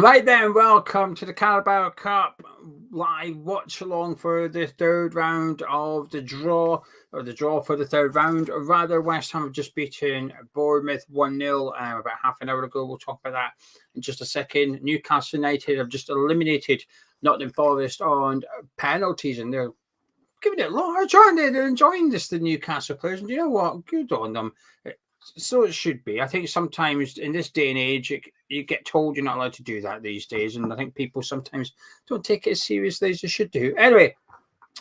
Right then, welcome to the Carabao Cup live watch along for the third round of the draw, or the draw for the third round. Or rather, West Ham have just beaten Bournemouth 1-0 about half an hour ago. We'll talk about that in just a second. Newcastle United have just eliminated Nottingham Forest on penalties, and they're giving it large, aren't they? They're enjoying this, the Newcastle players. And you know what? Good on them. So it should be. I think sometimes in this day and age, you get told you're not allowed to do that these days. And I think people sometimes don't take it as seriously as they should do. Anyway,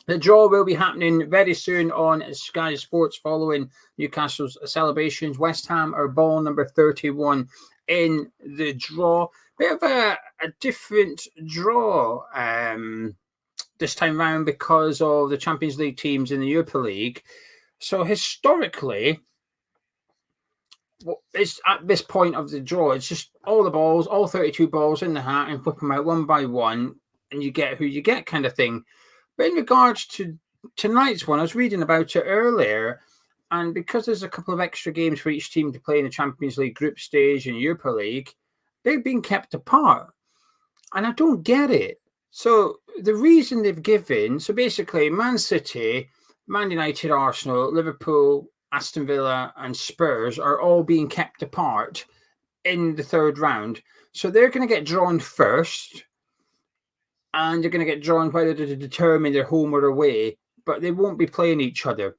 the draw will be happening very soon on Sky Sports following Newcastle's celebrations. West Ham are ball number 31 in the draw. Bit of a different draw this time round because of the Champions League teams in the Europa League. So historically, it's at this point of the draw, it's just all the balls, all 32 balls in the hat, and whip them out one by one, and you get who you get, kind of thing. But in regards to tonight's one, I was reading about it earlier, and because there's a couple of extra games for each team to play in the Champions League group stage and Europa League, they've been kept apart, and I don't get it. So the reason they've given, so basically Man City, Man United, Arsenal, Liverpool, Aston Villa and Spurs are all being kept apart in the third round. So they're going to get drawn first, and they're going to get drawn whether to determine their home or away, but they won't be playing each other.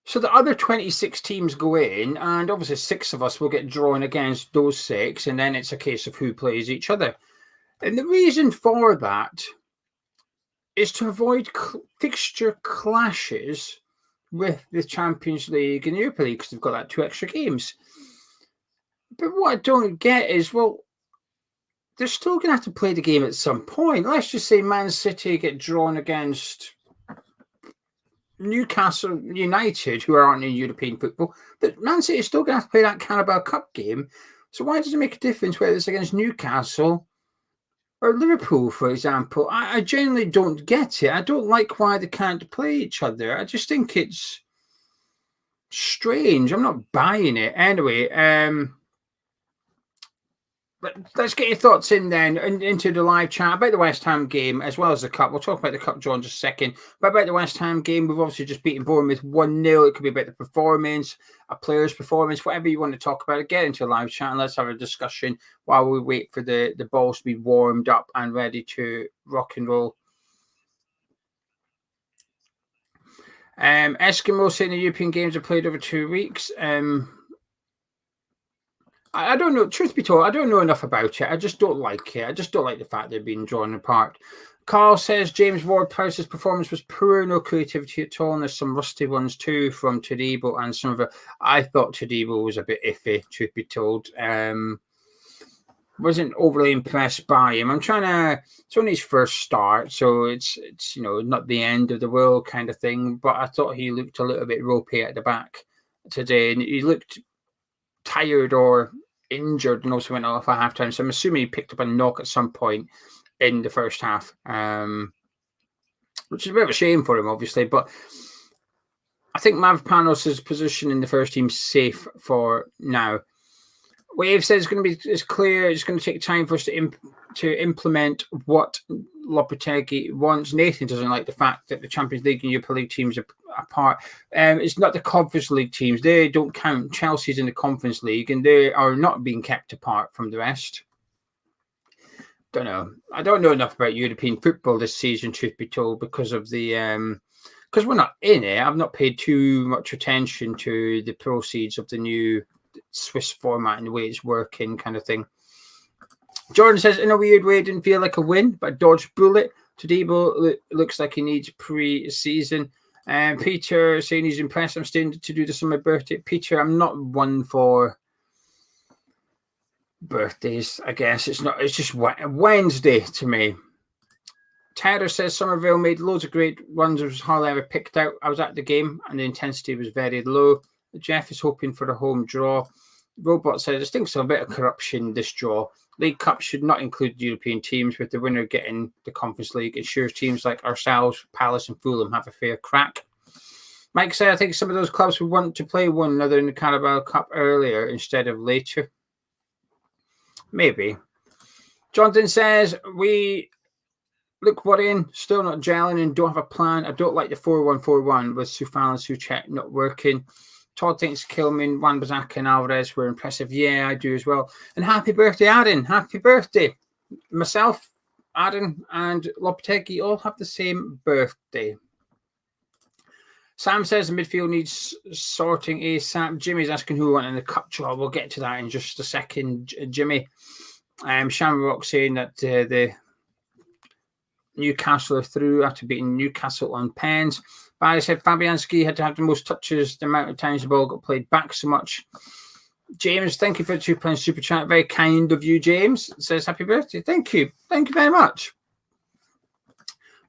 So the other 26 teams go in, and obviously 6 of us will get drawn against those 6, and then it's a case of who plays each other. And the reason for that is to avoid fixture clashes with the Champions League and Europa League, because they've got that 2 extra games. But what I don't get is, well, they're still going to have to play the game at some point. Let's just say Man City get drawn against Newcastle United, who aren't in European football, but Man City is still going to have to play that Carabao Cup game. So why does it make a difference whether it's against Newcastle or Liverpool, for example? I genuinely don't get it. I don't like why they can't play each other. I just think it's strange. I'm not buying it. Anyway, but let's get your thoughts in then into the live chat about the West Ham game as well as the Cup. We'll talk about the Cup draw in just a second. But about the West Ham game, we've obviously just beaten Bournemouth 1-0. It could be about the performance, a player's performance, whatever you want to talk about. Get into the live chat and let's have a discussion while we wait for the balls to be warmed up and ready to rock and roll. Eskimo saying the European games are played over 2 weeks. I don't know. Truth be told, I don't know enough about it. I just don't like it. I just don't like the fact they're being drawn apart. Carl says James Ward-Prowse's performance was poor, no creativity at all, and there's some rusty ones too from Todibo and some of it. I thought Todibo was a bit iffy, truth be told. Wasn't overly impressed by him. It's only his first start, so it's not the end of the world kind of thing. But I thought he looked a little bit ropey at the back today, and he looked tired or injured and also went off at halftime. So I'm assuming he picked up a knock at some point in the first half, which is a bit of a shame for him, obviously. But I think Mavropanos' position in the first team is safe for now. Wave says it's clear. It's going to take time for us to implement what Lopetegui wants. Nathan doesn't like the fact that the Champions League and Europa League teams are apart. It's not the Conference League teams. They don't count. Chelsea's in the Conference League, and they are not being kept apart from the rest. Don't know. I don't know enough about European football this season, truth be told, because of the because we're not in it. I've not paid too much attention to the proceeds of the new Swiss format and the way it's working, kind of thing. Jordan says, in a weird way, it didn't feel like a win, but a dodged bullet. Todibo looks like he needs pre-season. Peter saying he's impressed. I'm staying to do this on my birthday. Peter, I'm not one for birthdays, I guess. It's just Wednesday to me. Tyler says Somerville made loads of great runs. It was hardly ever picked out. I was at the game and the intensity was very low. Jeff is hoping for a home draw. Robot says, I think so, a bit of corruption this draw. League Cup should not include European teams, with the winner getting the Conference League. Ensures teams like ourselves, Palace and Fulham have a fair crack. Mike said, I think some of those clubs would want to play one another in the Carabao Cup earlier instead of later. Maybe. Jonathan says, we look worrying, still not gelling and don't have a plan. I don't like the 4-1-4-1 with Soufal and Souček not working. Todd thinks Kilman, Wan-Bissaka and Alvarez were impressive. Yeah, I do as well. And happy birthday, Aaron. Happy birthday. Myself, Aaron and Lopetegui all have the same birthday. Sam says the midfield needs sorting ASAP. Jimmy's asking who won in the cup job. We'll get to that in just a second, Jimmy. Shamrock saying that the Newcastle are through after beating Newcastle on pens. Barry said Fabianski had to have the most touches, the amount of times the ball got played back so much. James, thank you for the £2 super chat. Very kind of you, James. Says happy birthday. Thank you. Thank you very much.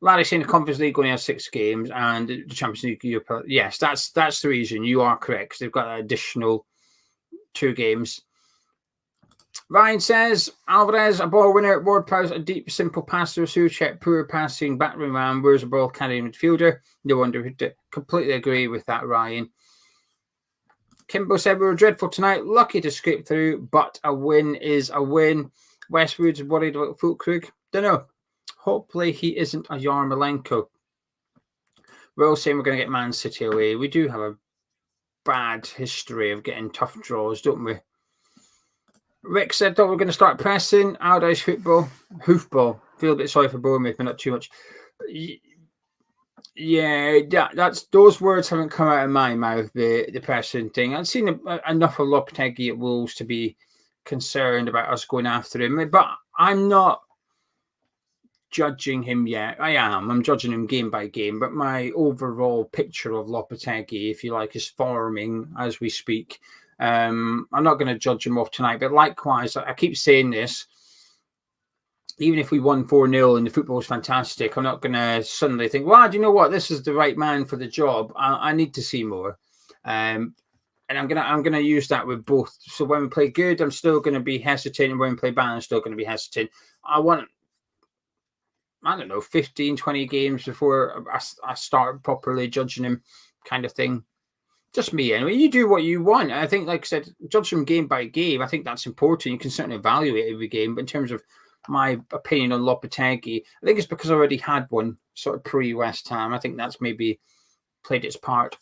Larry saying the Conference League only has 6 games and the Champions League Europe. Yes, that's the reason. You are correct. They've got an additional 2 games. Ryan says Alvarez, a ball winner, Ward-Prowse, a deep, simple pass to Souček, poor passing, backroom man, where's the ball carrying midfielder? No wonder. Completely agree with that, Ryan. Kimbo said we were dreadful tonight, lucky to scrape through, but a win is a win. Westwood's worried about Fulkrug. Don't know. Hopefully he isn't a Yarmolenko. We're all saying we're going to get Man City away. We do have a bad history of getting tough draws, don't we? Rick said that we're going to start pressing. Allardyce football. Hoofball. Feel a bit sorry for Bournemouth, but not too much. Yeah, that's those words haven't come out of my mouth, the pressing thing. I've seen enough of Lopetegui at Wolves to be concerned about us going after him, but I'm not judging him yet. I'm judging him game by game, but my overall picture of Lopetegui, if you like, is forming as we speak. I'm not going to judge him off tonight, but likewise, I keep saying this, even if we won 4-0 and the football was fantastic, I'm not going to suddenly think, well, do you know what? This is the right man for the job. I need to see more. And I'm going to use that with both. So when we play good, I'm still going to be hesitant. And when we play bad, I'm still going to be hesitant. I don't know, 15, 20 games before I start properly judging him, kind of thing. Just me, anyway. You do what you want. I think, like I said, judge him game by game. I think that's important. You can certainly evaluate every game. But in terms of my opinion on Lopetegui, I think it's because I already had one sort of pre-West Ham. I think that's maybe played its part.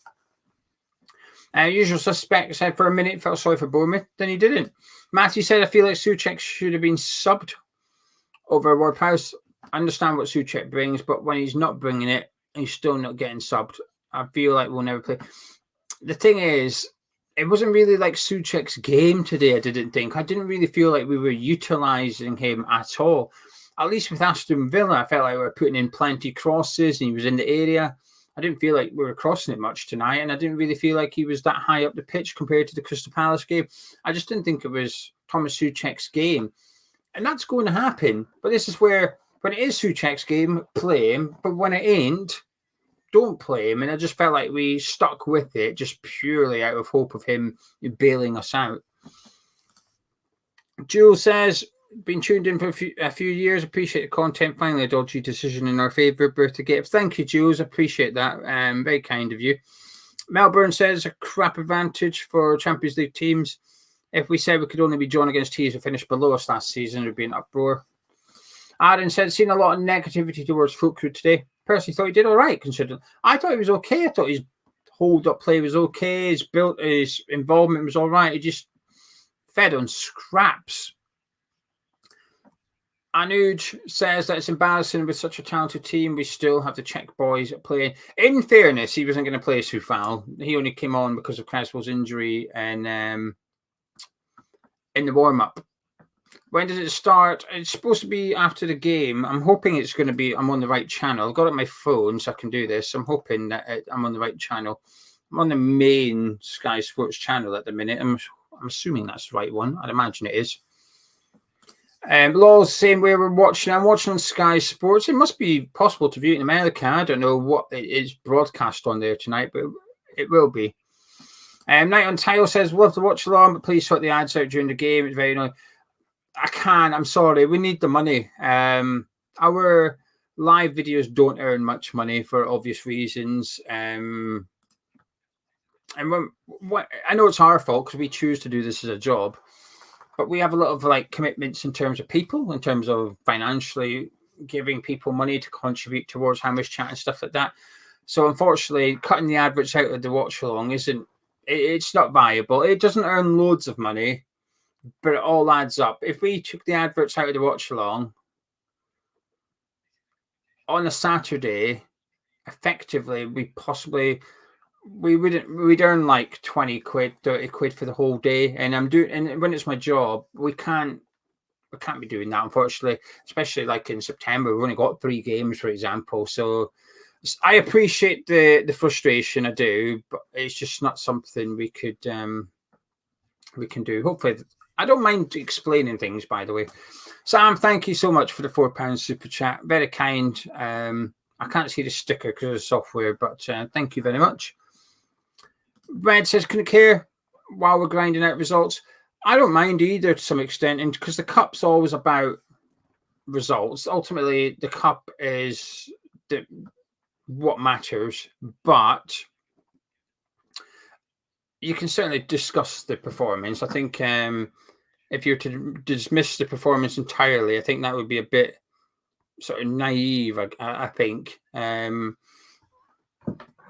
Usual suspect said for a minute, felt sorry for Bournemouth. Then he didn't. Matthew said, I feel like Souček should have been subbed over Ward-Prowse. I understand what Souček brings, but when he's not bringing it, he's still not getting subbed. I feel like we'll never play. The thing is, it wasn't really like Souček's game today, I didn't think. I didn't really feel like we were utilising him at all. At least with Aston Villa, I felt like we were putting in plenty crosses and he was in the area. I didn't feel like we were crossing it much tonight, and I didn't really feel like he was that high up the pitch compared to the Crystal Palace game. I just didn't think it was Thomas Souček's game. And that's going to happen. But this is where, when it is Souček's game, play him. But when it ain't, don't play him. And I just felt like we stuck with it just purely out of hope of him bailing us out. Jules says, been tuned in for a few years. Appreciate the content. Finally, a dodgy decision in our favour. Birthday gift. Thank you, Jules. Appreciate that. Very kind of you. Melbourne says, a crap advantage for Champions League teams. If we said we could only be drawn against teams who finished below us last season, there'd be an uproar. Aaron said, seen a lot of negativity towards Fulkrug today. Personally thought he did all right, considering. I thought he was okay. I thought his hold-up play was okay. His involvement was all right. He just fed on scraps. Anuj says that it's embarrassing with such a talented team. We still have the Czech boys playing. In fairness, he wasn't going to play Soufal. He only came on because of Creswell's injury and in the warm-up. When does it start? It's supposed to be after the game. I'm hoping it's going to be, I'm on the right channel. I've got it on my phone so I can do this. I'm hoping that I'm on the right channel. I'm on the main Sky Sports channel at the minute. I'm assuming that's the right one. I'd imagine it is. Law's saying where we're watching. I'm watching on Sky Sports. It must be possible to view it in America. I don't know what it is broadcast on there tonight, but it will be. Night on Tile says, we'll have to watch along, but please sort the ads out during the game. It's very annoying. I can't. I'm sorry. We need the money. Our live videos don't earn much money for obvious reasons. And I know it's our fault because we choose to do this as a job. but we have a lot of like commitments in terms of people, in terms of financially giving people money to contribute towards how much chat and stuff like that. So unfortunately, cutting the adverts out of the watch along it's not viable. It doesn't earn loads of money, but it all adds up. If we took the adverts out of the watch along on a Saturday, effectively, we'd earn like 20 quid, 30 quid for the whole day. And when it's my job, we can't be doing that, unfortunately, especially like in September. We've only got 3 games, for example. So I appreciate the frustration, I do, but it's just not something we can do. Hopefully, I don't mind explaining things, by the way. Sam, thank you so much for the £4 super chat. Very kind. I can't see the sticker because of the software, but thank you very much. Red says, couldn't care while we're grinding out results. I don't mind either to some extent, and because the cup's always about results. Ultimately, the cup is what matters, but you can certainly discuss the performance. I think if you're to dismiss the performance entirely, I think that would be a bit sort of naive. I think.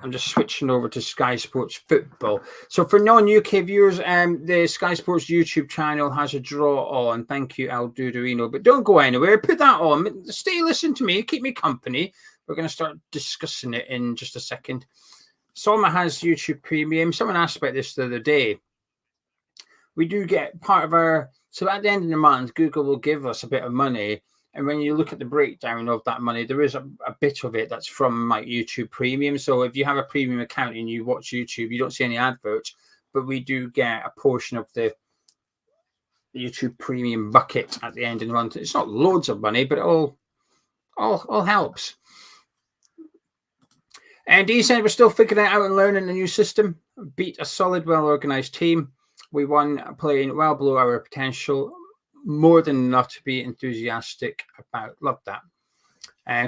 I'm just switching over to Sky Sports Football. So for non-UK viewers, the Sky Sports YouTube channel has a draw on. Thank you, Al Dudorino. But don't go anywhere. Put that on. Stay, listen to me. Keep me company. We're going to start discussing it in just a second. Soma has YouTube Premium. Someone asked about this the other day. We do get part of our... So at the end of the month, Google will give us a bit of money. And when you look at the breakdown of that money, there is a bit of it that's from like YouTube Premium. So if you have a premium account and you watch YouTube, you don't see any adverts, but we do get a portion of the YouTube Premium bucket at the end of the month. It's not loads of money, but it all helps. And he said we're still figuring it out and learning the new system. Beat a solid, well-organized team. We won playing well below our potential. More than enough to be enthusiastic about. Love that.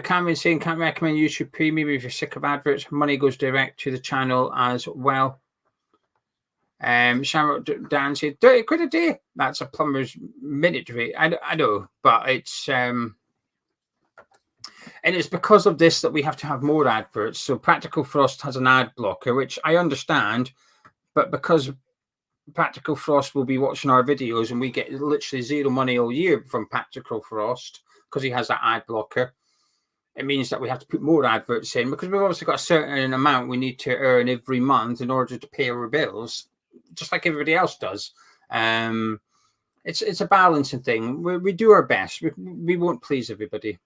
Cameron saying, can't recommend YouTube Premium if you're sick of adverts. Money goes direct to the channel as well. Shamrock Dan said, 30 quid a day. That's a plumber's minute rate. I know, but it's... and it's because of this that we have to have more adverts. So Practical Frost has an ad blocker, which I understand, but because... Practical Frost will be watching our videos and we get literally zero money all year from Practical Frost because he has that ad blocker. It means that we have to put more adverts in because we've obviously got a certain amount we need to earn every month in order to pay our bills, just like everybody else does. It's a balancing thing. We do our best. We won't please everybody.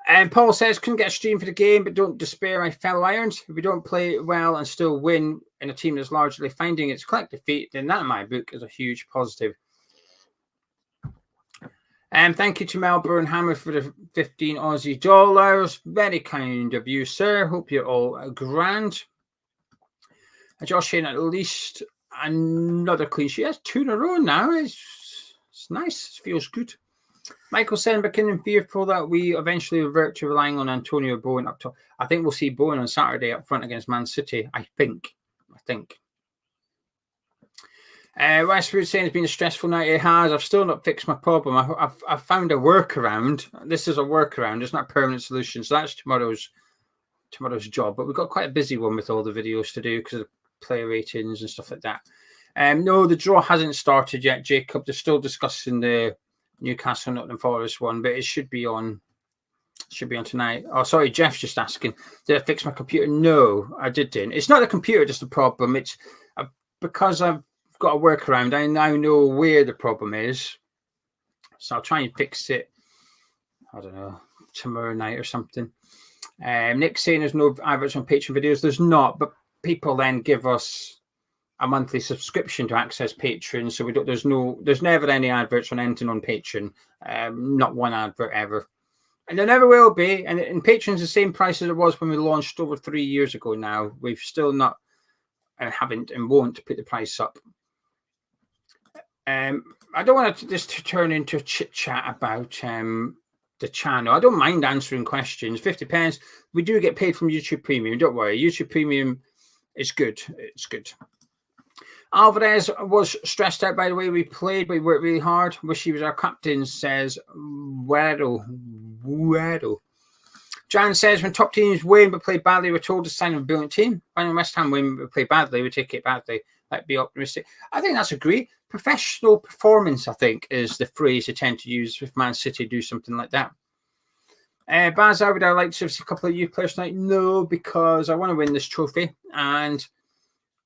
And Paul says, couldn't get a stream for the game, but don't despair, my fellow Irons. If we don't play well and still win in a team that's largely finding its collective feet, then that, in my book, is a huge positive. And thank you to Melbourne Hammer for the 15 Aussie dollars. Very kind of you, sir. Hope you're all grand. And Josh saying at least another clean sheet. That's 2 in a row now. It's nice. It feels good. Michael saying, becoming fearful that we eventually revert to relying on Antonio Bowen up top. I think we'll see Bowen on Saturday up front against Man City. I think. Westwood saying it's been a stressful night. It has. I've still not fixed my problem. I've found a workaround. This is a workaround. It's not a permanent solution. So that's tomorrow's job. But we've got quite a busy one with all the videos to do because of player ratings and stuff like that. No, the draw hasn't started yet, Jacob. They're still discussing the Newcastle Nottingham Forest one, but it should be on tonight. Oh, sorry, Jeff's just asking, did I fix my computer? No, I didn't. It's not the computer just the problem. It's because I've got a workaround. I now know where the problem is, so I'll try and fix it. I don't know, tomorrow night or something. Nick's saying there's no adverts on Patreon videos. There's not, but people then give us a monthly subscription to access Patreon, so we don't. There's never any adverts on anything on Patreon. Not one advert ever, and there never will be. And Patreon's the same price as it was when we launched over 3 years ago. Now we've still not, haven't, and won't put the price up. I don't want this to turn into a chit chat about the channel. I don't mind answering questions. 50 pence. We do get paid from YouTube Premium. Don't worry. YouTube Premium is good. It's good. Alvarez was stressed out by the way we played, but we worked really hard. Wish he was our captain, says Weddle. Jan says, when top teams win but play badly, we're told to sign a brilliant team. When West Ham win but play badly, we take it badly. Like, be optimistic. I think that's a great professional performance, I think, is the phrase they tend to use if Man City do something like that. Baz, would I like to see a couple of youth players tonight? No, because I want to win this trophy. And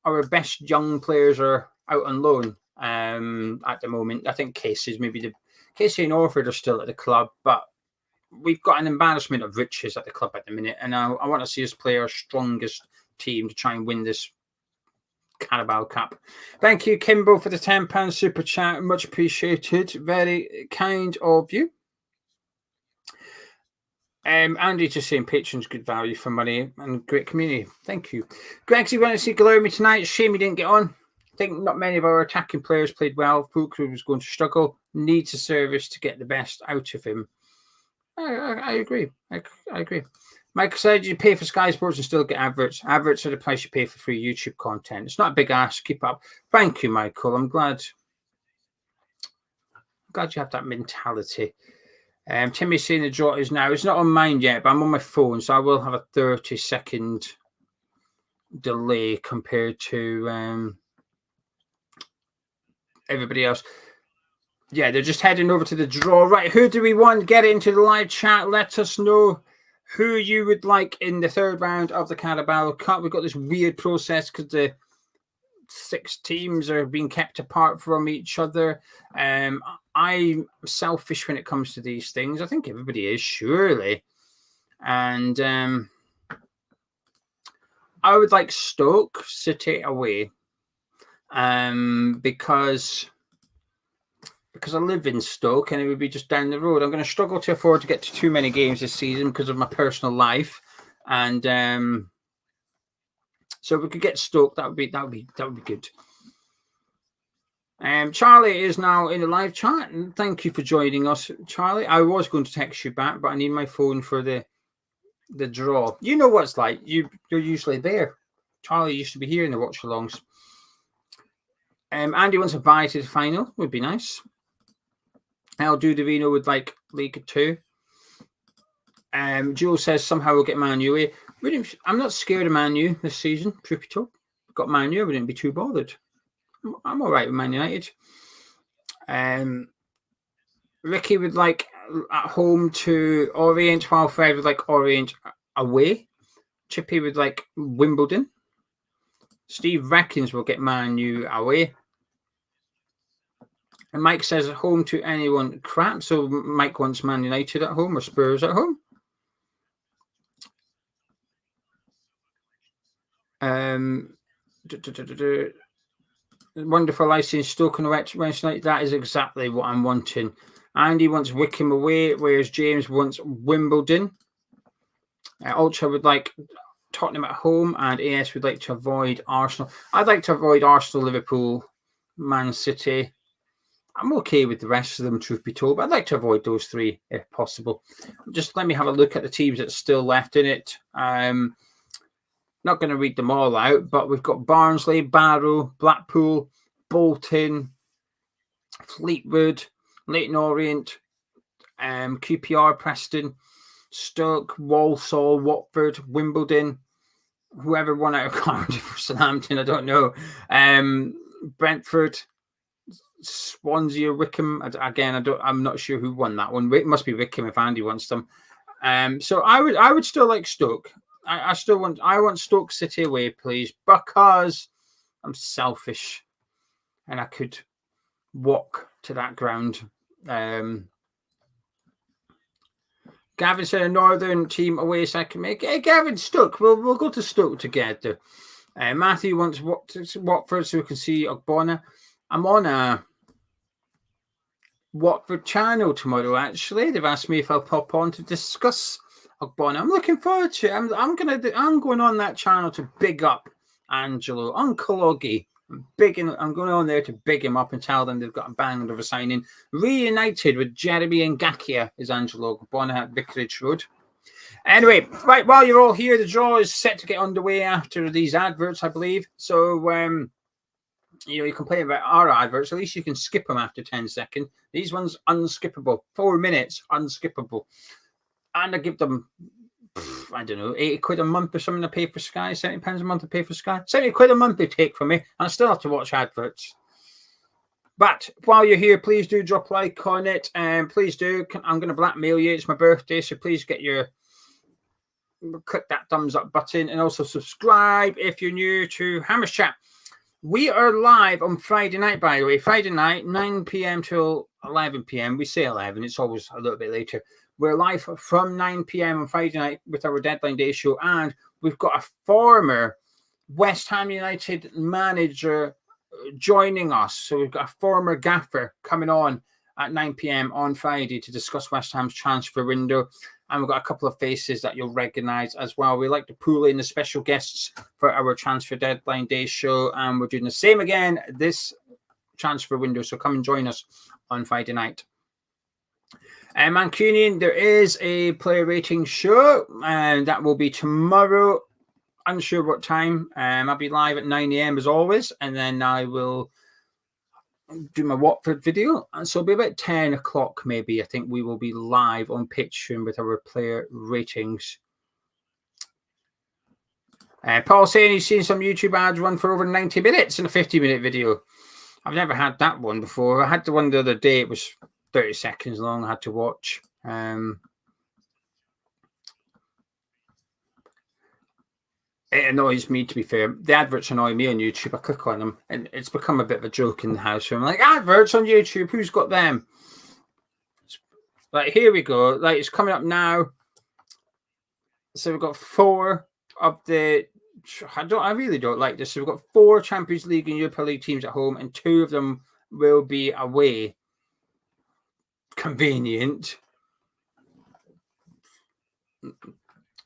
our best young players are out on loan at the moment. I think Casey and Orford are still at the club, but we've got an embarrassment of riches at the club at the minute, and I want to see us play our strongest team to try and win this Carabao Cup. Thank you, Kimbo, for the £10 super chat. Much appreciated. Very kind of you. Andy just saying patrons good value for money and great community. Thank you. Gregsy went to see Guilherme tonight. Shame he didn't get on. I think not many of our attacking players played well. Fulcrum was going to struggle. Needs a service to get the best out of him. I agree. I agree. Michael said you pay for Sky Sports and still get adverts. Adverts are the price you pay for free YouTube content. It's not a big ask. Keep up. Thank you, Michael. I'm glad you have that mentality. Timmy's saying the draw is now. It's not on mine yet, but I'm on my phone, so I will have a 30-second delay compared to everybody else. Yeah, they're just heading over to the draw. Right, who do we want? Get into the live chat. Let us know who you would like in the third round of the Carabao Cup. We've got this weird process because the 6 teams are being kept apart from each other. I'm selfish when it comes to these things. I think everybody is, surely. And I would like Stoke City away because I live in Stoke and it would be just down the road. I'm going to struggle to afford to get to too many games this season because of my personal life. And so if we could get Stoke, that would be good. Charlie is now in the live chat, and thank you for joining us, Charlie. I was going to text you back, but I need my phone for the draw. You know what it's like. You're usually there. Charlie used to be here in the watch-alongs. Andy wants a bye to the final. Would be nice. El Dudavino would like League 2. Joel says somehow we'll get Man U. I'm not scared of Man U this season, truth be told. Got Man U, I wouldn't be too bothered. I'm all right with Man United. Ricky would like at home to Orient, while Fred would like Orient away. Chippy would like Wimbledon. Steve reckons we'll get Man U away. And Mike says at home to anyone crap. So Mike wants Man United at home or Spurs at home. Wonderful icing Stoke on Wednesday night. That is exactly what I'm wanting. Andy wants Wickham away, whereas James wants Wimbledon. Ultra would like Tottenham at home, and AS would like to avoid Arsenal. I'd like to avoid Arsenal, Liverpool, Man City. I'm okay with the rest of them, truth be told, but I'd like to avoid those 3 if possible. Just let me have a look at the teams that's still left in it. Not going to read them all out, but we've got Barnsley, Barrow, Blackpool, Bolton, Fleetwood, Leyton Orient, QPR, Preston, Stoke, Walsall, Watford, Wimbledon, whoever won out of Cardiff or Southampton, I don't know. Brentford, Swansea, Wickham. Again, I'm not sure who won that one. It must be Wickham if Andy wants them. So I would still like Stoke. I want Stoke City away, please, because I'm selfish and I could walk to that ground. Gavin said a northern team away, so I can make it. Hey, Gavin, Stoke. We'll go to Stoke together. Matthew wants Watford so we can see Ogbonna. I'm on a Watford channel tomorrow, actually. They've asked me if I'll pop on to discuss Ogbonna. I'm looking forward to it. I'm going on that channel to big up Angelo, Uncle Oggy. I'm going on there to big him up and tell them they've got a bang of a signing. Reunited with Jeremy and Ngakia is Angelo Ogbonna at Vicarage Road. Anyway, right, while you're all here, the draw is set to get underway after these adverts, I believe. So you complain about our adverts. At least you can skip them after 10 seconds. These ones, unskippable. 4 minutes, unskippable. And I give them, I don't know, 80 quid a month or something to pay for Sky, £70 a month to pay for Sky. 70 quid a month they take from me, and I still have to watch adverts. But while you're here, please do drop a like on it, and please do. I'm going to blackmail you. It's my birthday, so please click that thumbs up button, and also subscribe if you're new to Hammers Chat. We are live on Friday night, by the way. Friday night, 9 p.m. till 11 p.m. We say 11. It's always a little bit later. We're live from 9 p.m. on Friday night with our Deadline Day show, and we've got a former West Ham United manager joining us. So we've got a former gaffer coming on at 9 p.m. on Friday to discuss West Ham's transfer window, and we've got a couple of faces that you'll recognise as well. We like to pull in the special guests for our Transfer Deadline Day show, and we're doing the same again this transfer window, so come and join us on Friday night. Mancunian, there is a player rating show, and that will be tomorrow. Unsure what time. I'll be live at 9 a.m. as always, and then I will do my Watford video. And so it'll be about 10 o'clock maybe. I think we will be live on Patreon with our player ratings. Paul saying he's seen some YouTube ads run for over 90 minutes in a 50-minute video. I've never had that one before. I had the one the other day. It was 30 seconds long. I had to watch. It annoys me, to be fair. The adverts annoy me on YouTube. I click on them, and it's become a bit of a joke in the house. So I'm like, adverts on YouTube, who's got them? Like, here we go. Like, it's coming up now. So we've got 4 of the... I really don't like this. So we've got 4 Champions League and Europa League teams at home, and 2 of them will be away. Convenient.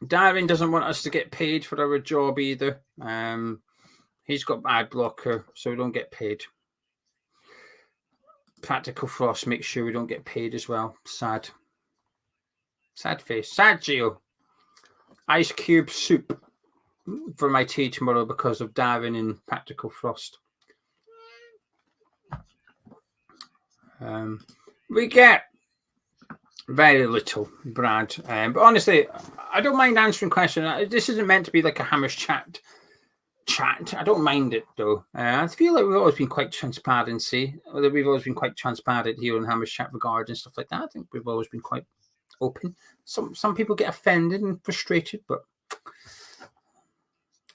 Darren doesn't want us to get paid for our job either. He's got ad blocker, so we don't get paid. Practical Frost makes sure we don't get paid as well. Sad. Sad face. Sad Geo. Ice Cube soup for my tea tomorrow because of Darren and Practical Frost. We get very little, Brad. But honestly, I don't mind answering questions. This isn't meant to be like a Hammers chat. I don't mind it, though. I feel like we've always been quite transparent. We've always been quite transparent here on Hammers Chat regarding stuff like that. I think we've always been quite open. Some people get offended and frustrated, but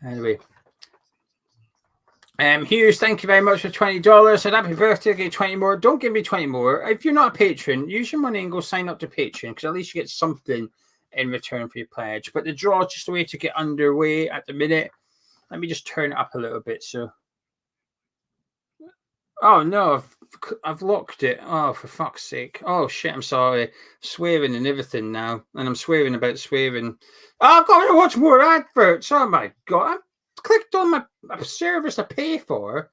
anyway. Hughes, thank you very much for $20. Said happy birthday, I'll give you 20 more. Don't give me 20 more. If you're not a patron, use your money and go sign up to Patreon, because at least you get something in return for your pledge. But the draw is just a way to get underway at the minute. Let me just turn it up a little bit. So, oh no, I've locked it. Oh, for fuck's sake. Oh shit, I'm sorry. Swearing and everything now, and I'm swearing about swearing. Oh, I've got to watch more adverts. Oh my god. Clicked on my service I pay for,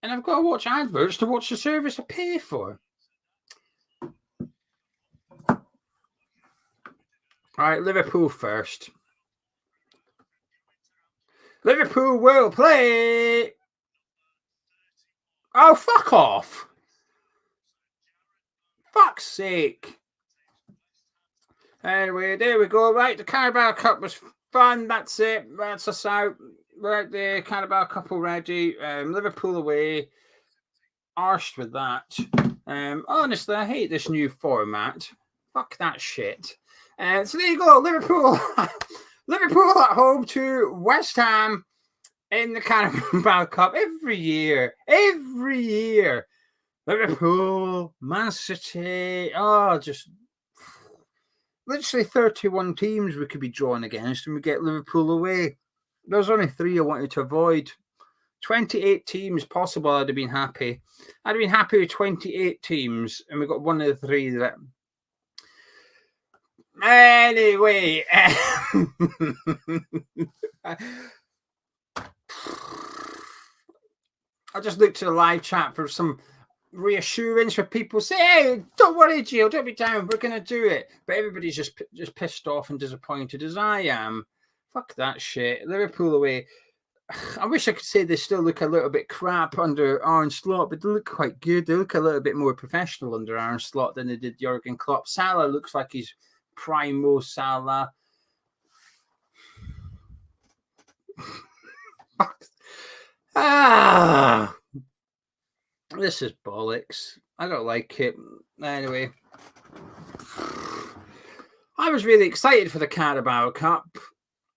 and I've got to watch adverts to watch the service I pay for. All right, Liverpool first. Liverpool will play. Oh, fuck off. Fuck's sake. Anyway, there we go. Right, the Carabao Cup was fun. That's it. That's us out. We're out there. Carabao Cup already. Liverpool away. Arsed with that. Honestly, I hate this new format. Fuck that shit. So there you go. Liverpool. Liverpool at home to West Ham in the Carabao Cup every year. Every year. Liverpool, Man City. Oh, just literally 31 teams we could be drawn against, and we get Liverpool away. There's only 3 I wanted to avoid. 28 teams possible, I'd have been happy. I'd have been happy with 28 teams, and we got one of the 3 that... Anyway. I just looked to the live chat for some reassurance for people. Say, hey, don't worry, Gio, don't be down. We're going to do it. But everybody's just pissed off and disappointed as I am. Fuck that shit. Liverpool away. I wish I could say they still look a little bit crap under Arne Slot, but they look quite good. They look a little bit more professional under Arne Slot than they did Jurgen Klopp. Salah looks like he's primo Salah. This is bollocks. I don't like it. Anyway, I was really excited for the Carabao Cup.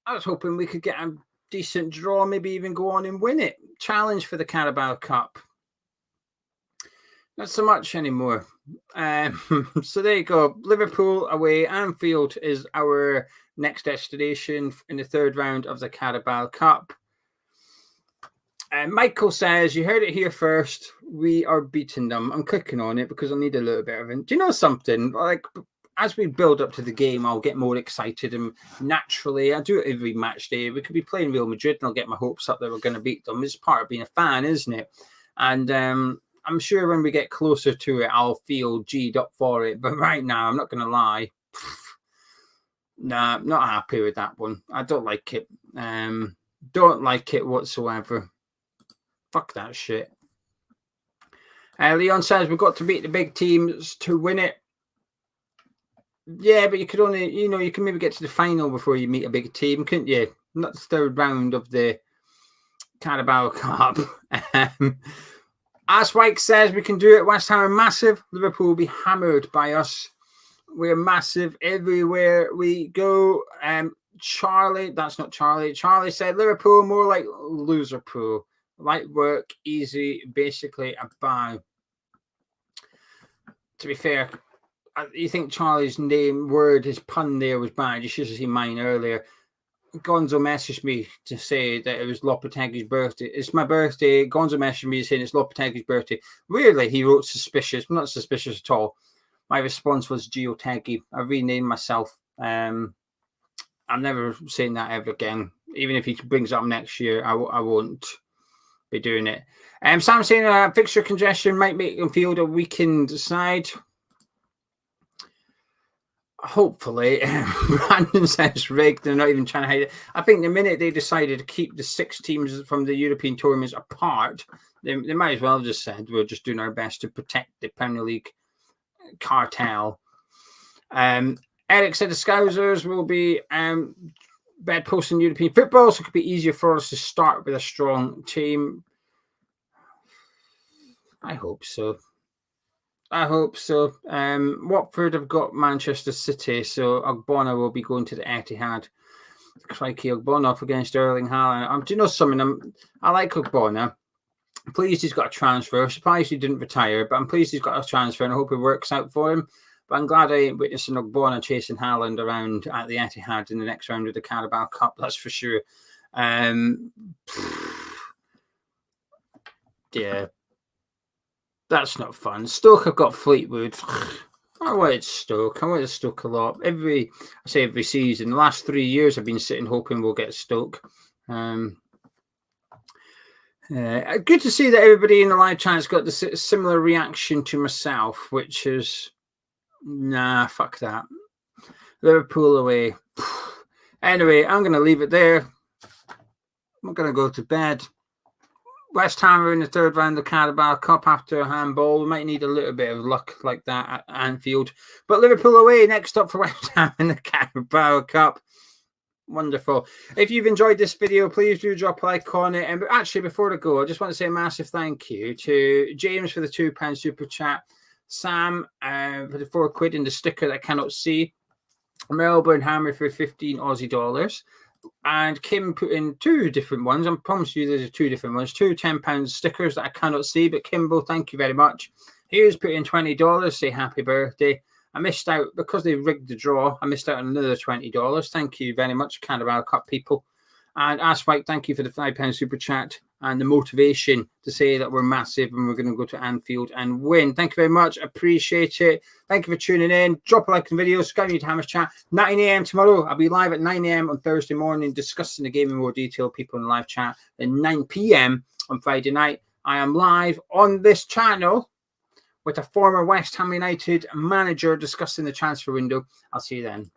I was hoping we could get a decent draw, maybe even go on and win it. Challenge for the Carabao Cup. Not so much anymore. So there you go. Liverpool away. Anfield is our next destination in the third round of the Carabao Cup. Michael says, you heard it here first. We are beating them. I'm clicking on it because I need a little bit of it. Do you know something? Like, as we build up to the game, I'll get more excited. And naturally, I do it every match day. We could be playing Real Madrid and I'll get my hopes up that we're going to beat them. It's part of being a fan, isn't it? And I'm sure when we get closer to it, I'll feel G'd up for it. But right now, I'm not going to lie. Nah, not happy with that one. I don't like it. Don't like it whatsoever. Fuck that shit. Leon says we've got to beat the big teams to win it. Yeah, but you could only, you can maybe get to the final before you meet a big team, couldn't you? Not the third round of the Carabao Cup. As White says, we can do it. West Ham are massive. Liverpool will be hammered by us. We're massive everywhere we go. Charlie, that's not Charlie. Charlie said Liverpool more like loser pool. Light work, easy, basically a bow. To be fair, you think Charlie's his pun there was bad. You should have seen mine earlier. Gonzo messaged me to say that it was Lopetegui's birthday. It's my birthday. Gonzo messaged me saying it's Lopetegui's birthday. Weirdly, he wrote suspicious. I'm not suspicious at all. My response was Geotegui. I renamed myself. I'm never saying that ever again. Even if he brings it up next year, I won't be doing it. Sam saying fixture congestion might make them field a weakened side. Hopefully. Brandon says rigged. They're not even trying to hide it. I think the minute they decided to keep the 6 teams from the European tournaments apart, they might as well have just said we're just doing our best to protect the Premier League cartel. Eric said the Scousers will be bedposts in European football, so it could be easier for us to start with a strong team. I hope so. Watford have got Manchester City, so Ogbonna will be going to the Etihad. Crikey, Ogbonna up against Erling Haaland. Do you know something? I like Ogbonna. I'm pleased he's got a transfer. I'm surprised he didn't retire, but I'm pleased he's got a transfer, and I hope it works out for him. But I'm glad I ain't witnessing Ogbonna chasing Haaland around at the Etihad in the next round of the Carabao Cup, that's for sure. Yeah. That's not fun. Stoke have got Fleetwood. I wanted Stoke. I wanted Stoke a lot. Every season. The last 3 years I've been sitting hoping we'll get Stoke. Good to see that everybody in the live chat's got the similar reaction to myself, which is, nah, fuck that. Liverpool away. Anyway, I'm going to leave it there. I'm going to go to bed. West Ham are in the third round of the Carabao Cup after a handball. We might need a little bit of luck like that at Anfield. But Liverpool away next up for West Ham in the Carabao Cup. Wonderful. If you've enjoyed this video, please do drop a like on it. And actually, before I go, I just want to say a massive thank you to James for the £2 super chat, Sam for the £4 and the sticker that I cannot see, Melbourne Hammer for 15 Aussie dollars. And Kim put in 2 different ones. I promise you there's 2 different ones. 2 £10 stickers that I cannot see. But Kimbo, thank you very much. Here's put in $20. Say happy birthday. I missed out because they rigged the draw. I missed out on another $20. Thank you very much, Carabao Cup people. And Ask White, thank you for the £5 super chat and the motivation to say that we're massive and we're going to go to Anfield and win. Thank you very much. Appreciate it. Thank you for tuning in. Drop a like on the video. Subscribe to Hammers Chat. 9 a.m. tomorrow. I'll be live at 9 a.m. on Thursday morning discussing the game in more detail. People in the live chat. Then 9 p.m. on Friday night. I am live on this channel with a former West Ham United manager discussing the transfer window. I'll see you then.